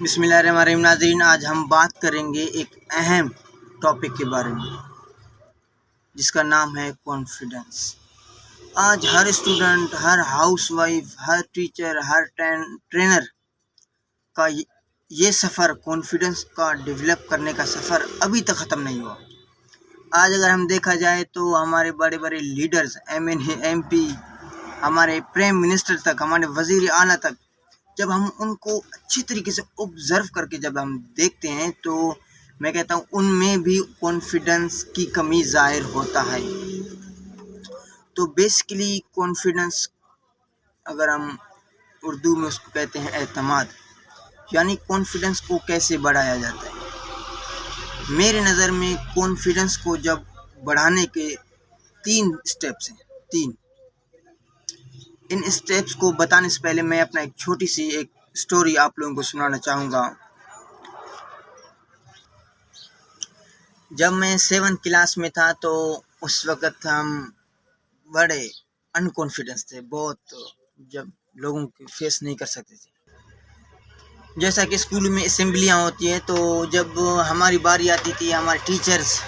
بسم اللہ الرحمن الرحیم ناظرین، آج ہم بات کریں گے ایک اہم ٹاپک کے بارے میں جس کا نام ہے کانفیڈنس۔ آج ہر اسٹوڈنٹ، ہر ہاؤس وائف، ہر ٹیچر، ہر ٹرینر کا یہ سفر، کانفیڈنس کا ڈیولپ کرنے کا سفر ابھی تک ختم نہیں ہوا۔ آج اگر ہم دیکھا جائے تو ہمارے بڑے بڑے لیڈرز، ایم پی، ہمارے پرائم منسٹر تک، ہمارے وزیر اعلیٰ تک، جب ہم ان کو اچھی طریقے سے آبزرو کر کے جب ہم دیکھتے ہیں تو میں کہتا ہوں ان میں بھی کانفیڈنس کی کمی ظاہر ہوتا ہے۔ تو بیسیکلی کانفیڈنس، اگر ہم اردو میں اس کو کہتے ہیں اعتماد، یعنی کانفیڈنس کو کیسے بڑھایا جاتا ہے۔ میرے نظر میں کانفیڈنس کو جب بڑھانے کے 3 اسٹیپس ہیں۔ ان اسٹیپس کو بتانے سے پہلے میں اپنا ایک چھوٹی سی ایک سٹوری آپ لوگوں کو سنانا چاہوں گا۔ جب میں 7 کلاس میں تھا تو اس وقت ہم بڑے انکانفیڈنس تھے، بہت، جب لوگوں کو فیس نہیں کر سکتے تھے۔ جیسا کہ اسکول میں اسمبلیاں ہوتی ہیں تو جب ہماری باری آتی تھی، ہمارے ٹیچرز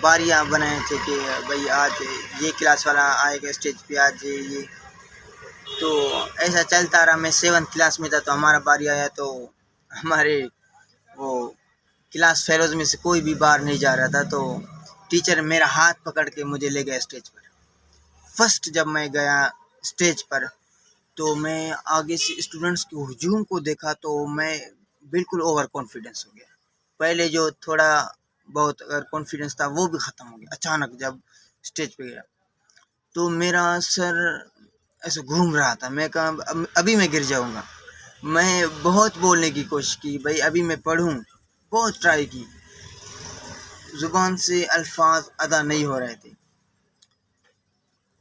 باریاں بنائے تھے کہ بھائی آج یہ کلاس والا آئے گا اسٹیج پہ، آج یہ، تو ایسا چلتا رہا۔ میں 7 کلاس میں تھا تو ہمارا باری آیا تو ہمارے وہ کلاس فیلوز میں سے کوئی بھی باہر نہیں جا رہا تھا، تو ٹیچر میرا ہاتھ پکڑ کے مجھے لے گیا اسٹیج پر۔ فرسٹ جب میں گیا اسٹیج پر تو میں آگے سے اسٹوڈنٹس کے ہجوم کو دیکھا تو میں بالکل اوور کانفیڈنس ہو گیا۔ پہلے جو تھوڑا بہت اگر کانفیڈنس تھا وہ بھی ختم ہو گیا اچانک جب اسٹیج پہ گیا۔ تو میرا سر ایسے گھوم رہا تھا، میں کہا ابھی میں گر جاؤں گا۔ میں بہت بولنے کی کوشش کی، بھائی ابھی میں پڑھوں، بہت ٹرائی کی، زبان سے الفاظ ادا نہیں ہو رہے تھے۔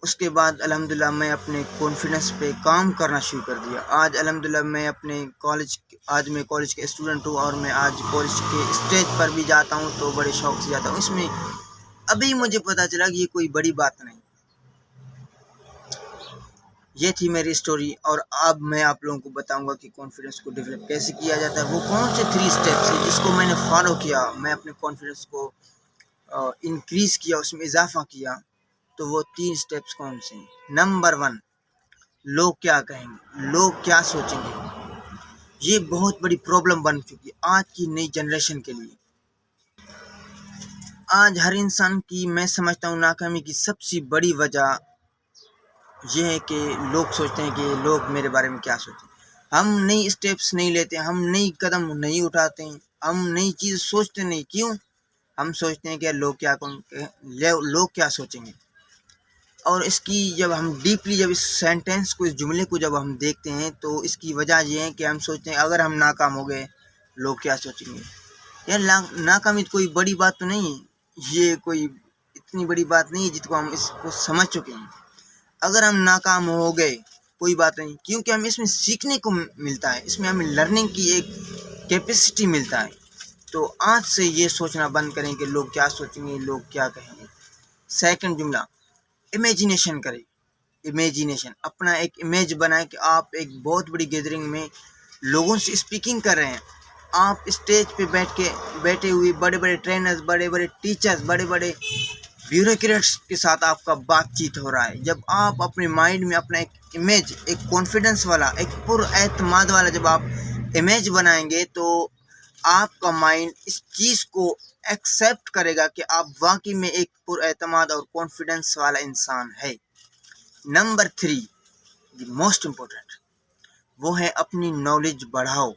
اس کے بعد الحمدللہ میں اپنے کانفیڈنس پہ کام کرنا شروع کر دیا۔ آج الحمدللہ میں اپنے کالج کے اسٹوڈنٹ ہوں اور میں آج کالج کے اسٹیج پر بھی جاتا ہوں تو بڑے شوق سے جاتا ہوں۔ اس میں ابھی مجھے پتہ چلا کہ یہ کوئی بڑی بات نہیں۔ یہ تھی میری سٹوری، اور اب میں آپ لوگوں کو بتاؤں گا کہ کانفیڈنس کو ڈیولپ کیسے کیا جاتا ہے۔ وہ کون سے 3 اسٹیپس ہیں جس کو میں نے فالو کیا، میں اپنے کانفیڈنس کو انکریز کیا، اس میں اضافہ کیا۔ تو وہ 3 اسٹیپس کون سے ہیں؟ نمبر 1، لوگ کیا کہیں گے، لوگ کیا سوچیں گے۔ یہ بہت بڑی پرابلم بن چکی ہے آج کی نئی جنریشن کے لیے۔ آج ہر انسان کی، میں سمجھتا ہوں، ناکامی کی سب سے بڑی وجہ یہ ہے کہ لوگ سوچتے ہیں کہ لوگ میرے بارے میں کیا سوچیں۔ ہم نئی اسٹیپس نہیں لیتے، ہم نئی قدم نہیں اٹھاتے ہیں، ہم نئی چیز سوچتے نہیں۔ کیوں؟ ہم سوچتے ہیں کہ لوگ کیا سوچیں گے۔ اور اس کی جب ہم ڈیپلی، جب اس سینٹینس کو، اس جملے کو جب ہم دیکھتے ہیں تو اس کی وجہ یہ ہے کہ ہم سوچتے ہیں اگر ہم ناکام ہو گئے لوگ کیا سوچیں گے۔ یار ناکامی کوئی بڑی بات تو نہیں ہے، یہ کوئی اتنی بڑی بات نہیں ہے جس کو ہم اس کو سمجھ چکے ہیں۔ اگر ہم ناکام ہو گئے کوئی بات نہیں، کیونکہ ہم اس میں سیکھنے کو ملتا ہے، اس میں ہمیں لرننگ کی ایک کیپیسٹی ملتا ہے۔ تو آج سے یہ سوچنا بند کریں کہ لوگ کیا سوچیں گے، لوگ کیا کہیں گے۔ سیکنڈ جملہ، امیجینیشن کریں۔ امیجینیشن، اپنا ایک امیج بنائیں کہ آپ ایک بہت بڑی گیدرنگ میں لوگوں سے اسپیکنگ کر رہے ہیں۔ آپ اسٹیج پہ بیٹھے ہوئے بڑے بڑے ٹرینرز، بڑے بڑے ٹیچرز، بڑے بڑے بیوروکریٹس کے ساتھ آپ کا بات چیت ہو رہا ہے۔ جب آپ اپنے مائنڈ میں اپنا ایک امیج، ایک کانفیڈنس والا، ایک پر اعتماد والا جب آپ امیج بنائیں گے تو آپ کا مائنڈ اس چیز کو ایکسیپٹ کرے گا کہ آپ واقعی میں ایک پر اعتماد اور کانفیڈنس والا انسان ہے۔ نمبر 3، موسٹ امپورٹنٹ، وہ ہے اپنی نالج بڑھاؤ۔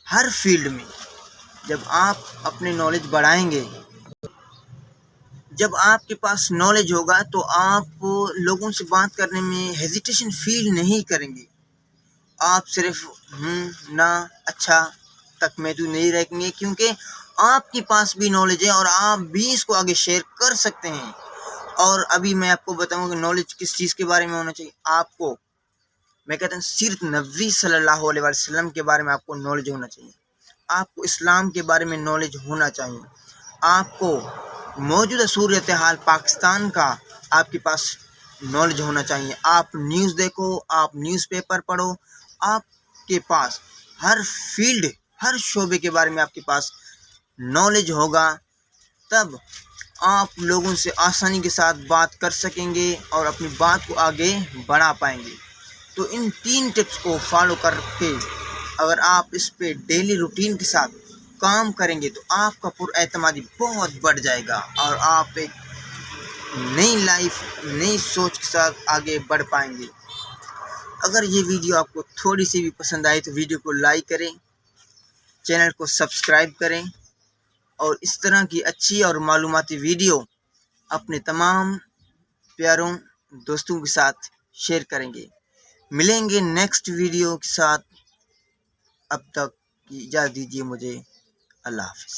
ہر فیلڈ میں جب آپ اپنے نالج بڑھائیں گے، جب آپ کے پاس نالج ہوگا تو آپ لوگوں سے بات کرنے میں ہیزیٹیشن فیل نہیں کریں گے۔ آپ صرف نہ اچھا تک محدود نہیں رہیں گے، کیونکہ آپ کے پاس بھی نالج ہے اور آپ بھی اس کو آگے شیئر کر سکتے ہیں۔ اور ابھی میں آپ کو بتاؤں کہ نالج کس چیز کے بارے میں ہونا چاہیے۔ آپ کو، میں کہتا ہوں، سیرت نبوی صلی اللہ علیہ وسلم کے بارے میں آپ کو نالج ہونا چاہیے۔ آپ کو اسلام کے بارے میں نالج ہونا چاہیے۔ آپ کو موجودہ صورتحال پاکستان کا آپ کے پاس نالج ہونا چاہیے۔ آپ نیوز دیکھو، آپ نیوز پیپر پڑھو، آپ کے پاس ہر فیلڈ ہر شعبے کے بارے میں آپ کے پاس نالج ہوگا، تب آپ لوگوں سے آسانی کے ساتھ بات کر سکیں گے اور اپنی بات کو آگے بڑھا پائیں گے۔ تو ان 3 ٹپس کو فالو کر کے اگر آپ اس پہ ڈیلی روٹین کے ساتھ کام کریں گے تو آپ کا پر اعتمادی بہت بڑھ جائے گا اور آپ ایک نئی لائف، نئی سوچ کے ساتھ آگے بڑھ پائیں گے۔ اگر یہ ویڈیو آپ کو تھوڑی سی بھی پسند آئی تو ویڈیو کو لائک کریں، چینل کو سبسکرائب کریں اور اس طرح کی اچھی اور معلوماتی ویڈیو اپنے تمام پیاروں دوستوں کے ساتھ شیئر کریں گے۔ ملیں گے نیکسٹ ویڈیو کے ساتھ، اب تک کی اجازت دیجیے مجھے۔ اللہ حافظ۔